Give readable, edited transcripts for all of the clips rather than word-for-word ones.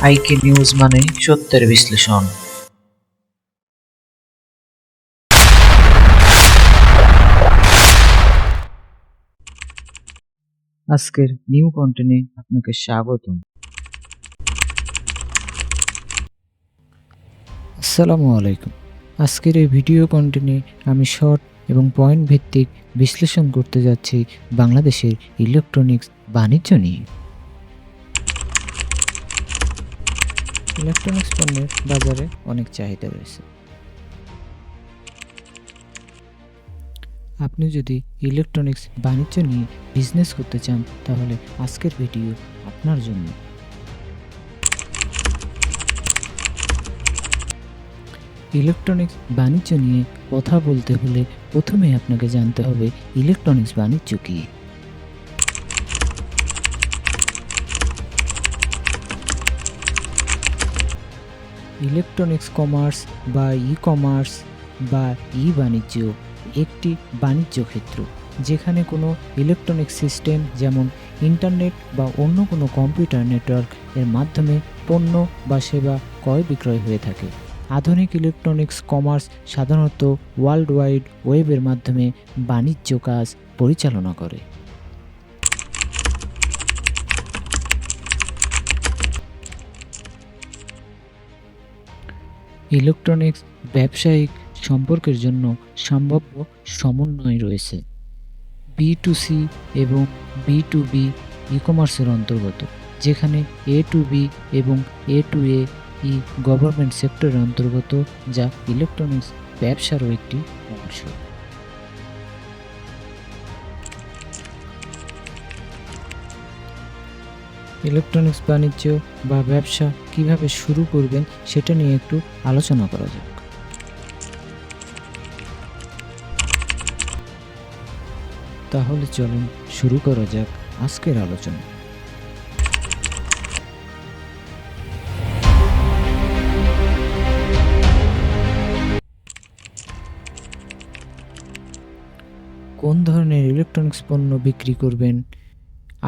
আইকে নিউজ মানে সত্যের বিশ্লেষণ। আজকের নিউ কন্টেন্টে আপনাকে স্বাগতম। আসসালামু আলাইকুম। আজকের এই ভিডিও কন্টেন্টে আমি শর্ট এবং পয়েন্ট ভিত্তিক বিশ্লেষণ করতে যাচ্ছি বাংলাদেশের ইলেকট্রনিক্স বাণিজ্য নিয়ে। ইলেকট্রনিক্স পণ্যের বাজারে অনেক চাহিদা রয়েছে। আপনি যদি ইলেকট্রনিক্স বাণিজ্য নিয়ে বিজনেস করতে চান তাহলে আজকের ভিডিও আপনার জন্য। ইলেকট্রনিক্স বাণিজ্য নিয়ে কথা বলতে হলে প্রথমে আপনাকে জানতে হবে ইলেকট্রনিক্স বাণিজ্য কী। ইলেকট্রনিক্স কমার্স বা কমার্স বা বাণিজ্য একটি বাণিজ্য ক্ষেত্র যেখানে কোনো ইলেকট্রনিক সিস্টেম যেমন ইন্টারনেট বা অন্য কোনো কম্পিউটার নেটওয়ার্ক এর মাধ্যমে পণ্য বা সেবা ক্রয় বিক্রয় হয়ে থাকে। আধুনিক ইলেকট্রনিক্স কমার্স সাধারণত ওয়ার্ল্ড ওয়াইড ওয়েবের মাধ্যমে বাণিজ্য কাজ পরিচালনা করে। ইলেকট্রনিক্স ব্যবসায়িক সম্পর্কের জন্য সম্ভাব্য সমন্বয় রয়েছে। B2C এবং B2B ই-কমার্সের অন্তর্গত, যেখানে A2B এবং A2A গভর্নমেন্ট সেক্টরের অন্তর্গত, যা ইলেকট্রনিক্স ব্যবসারও একটি অংশ। ইলেকট্রনিক্স বাণিজ্য বা ব্যবসা কিভাবে শুরু করবেন সেটা নিয়ে একটু আলোচনা করা যাক। তাহলে চলুন শুরু করা যাক আজকের আলোচনা। কোন ধরনের ইলেকট্রনিক্স পণ্য বিক্রি করবেন,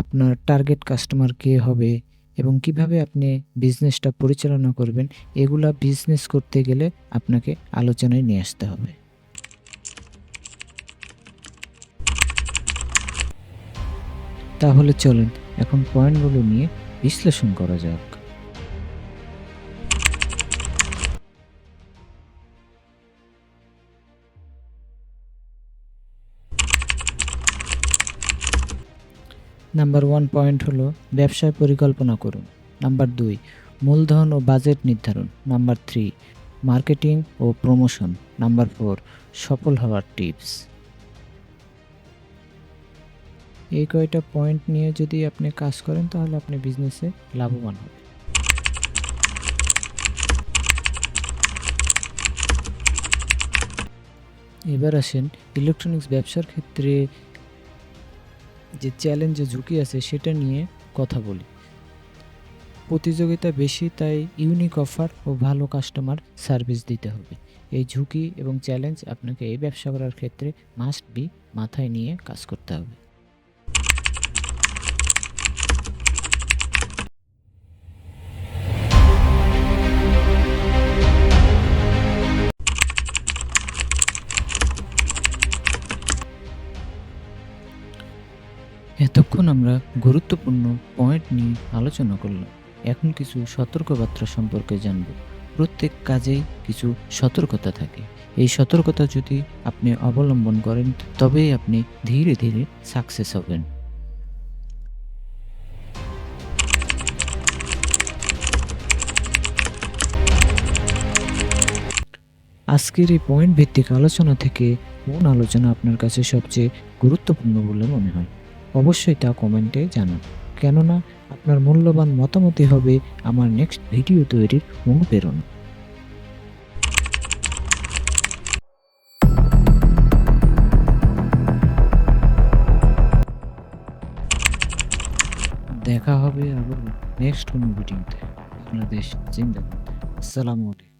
আপনার টার্গেট কাস্টমার কে হবে এবং কিভাবে আপনি বিজনেসটা পরিচালনা করবেন, এগুলা বিজনেস করতে গেলে আপনাকে আলোচনায় নিয়ে আসতে হবে। তাহলে চলেন এখন পয়েন্টগুলো নিয়ে বিশ্লেষণ করা যাক। নাম্বার 1 পয়েন্ট হলো ব্যবসায় পরিকল্পনা করুন। নাম্বার 2 মূলধন ও বাজেট নির্ধারণ। নাম্বার 3 মার্কেটিং ও প্রমোশন। নাম্বার 4 সফল হওয়ার টিপস। এই কয়টা পয়েন্ট নিয়ে যদি আপনি কাজ করেন তাহলে আপনি বিজনেসে লাভবান হবেন। এবার আসেন ইলেকট্রনিক্স ব্যবসার ক্ষেত্রে যে চ্যালেঞ্জ ও ঝুঁকি আছে সেটা নিয়ে কথা বলি। প্রতিযোগিতা বেশি, তাই ইউনিক অফার ও ভালো কাস্টমার সার্ভিস দিতে হবে। এই ঝুঁকি এবং চ্যালেঞ্জ আপনাকে এই ব্যবসা করার ক্ষেত্রে মাস্ট বি মাথায় নিয়ে কাজ করতে হবে। এতক্ষণ আমরা গুরুত্বপূর্ণ পয়েন্ট নিয়ে আলোচনা করলাম। এখন কিছু সতর্কবার্তা সম্পর্কে জানব। প্রত্যেক কাজেই কিছু সতর্কতা থাকে। এই সতর্কতা যদি আপনি অবলম্বন করেন তবেই আপনি ধীরে ধীরে সাকসেস হবেন। আজকের এই পয়েন্ট ভিত্তিক আলোচনা থেকে কোন আলোচনা আপনার কাছে সবচেয়ে গুরুত্বপূর্ণ বলে মনে হয় অবশ্যই তা কমেন্টে জানান, কেননা আপনার মূল্যবান মতামতই হবে আমার নেক্সট ভিডিও তৈরির অনুপ্রেরণা। দেখা হবে আবার নেক্সট কোনো ভিডিওতে। বাংলাদেশ জিন্দাবাদ। আসসালামু আলাইকুম।